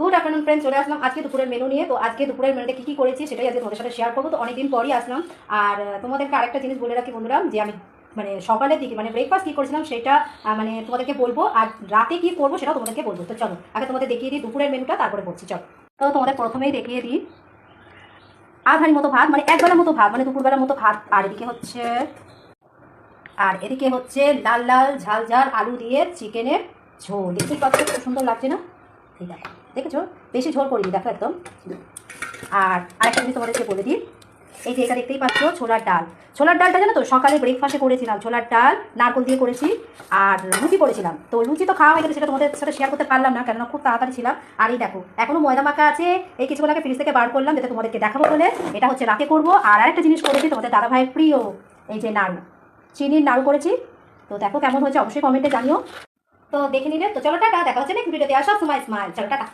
Good afternoon friend, চলে আসলাম আজকে দুপুরের মেনু নিয়ে। তো আজকে দুপুরের মেনুতে কী কী করেছি সেটাই আজকে তোমাদের সাথে শেয়ার করবো। তো অনেকদিন পরই আসলাম। আর তোমাদেরকে আরেকটা জিনিস বলে রাখি বন্ধুরা, যে আমি মানে সকালের দিকে মানে ব্রেকফাস্ট কী করেছিলাম সেটা মানে তোমাদেরকে বলবো, আর রাতে কী করবো সেটাও তোমাদেরকে বলবো। তো চলো আগে তোমাদের দেখিয়ে দিই দুপুরের মেনুটা, তারপরে বলছি। চলো, তো তোমাদের প্রথমেই দেখিয়ে দিই আধ মতো ভাত, মানে একবেলার মতো ভাত, মানে দুপুরবেলার মতো ভাত। আর এদিকে হচ্ছে লাল লাল ঝাল ঝাল আলু দিয়ে চিকেনের ঝোল। দেখতেই পাচ্ছ খুব সুন্দর লাগছে না? এই দেখো, দেখেছো? বেশি ঝোল করিনি, দেখো একদম। আর আরেকটা জিনিস তোমাদেরকে বলে দিই, এই যে এটা দেখতেই পাচ্ছ ছোলার ডাল। ছোলার ডালটা জানো তো সকালে ব্রেকফাস্টে করেছিলাম, ছোলার ডাল নারকোল দিয়ে করেছি। আর লুচি করেছিলাম। তো লুচি তো খাওয়া হয়ে গেছে, সেটা তোমাদের সাথে শেয়ার করতে পারলাম না, কেননা খুব তাড়াতাড়ি ছিলাম। আর এই দেখো এখনও ময়দা মাখা আছে, এই কিছুক্ষণ আগে ফ্রিজ থেকে বার করলাম যাতে তোমাদেরকে দেখাবো বলে। এটা হচ্ছে রাতে করবো। আর আরেকটা জিনিস করেছি তোমাদের দাদাভাইয়ের প্রিয়, এই যে নাড়ু, চিনির নাড়ু করেছি। তো দেখো কেমন হয়েছে অবশ্যই কমেন্টে জানিও। তো দেখে নিলে। তো চলো টাটা, দেখা হচ্ছে নেক্সট ভিডিওতে। আর সব সময় স্মাইল। চলো টাটা।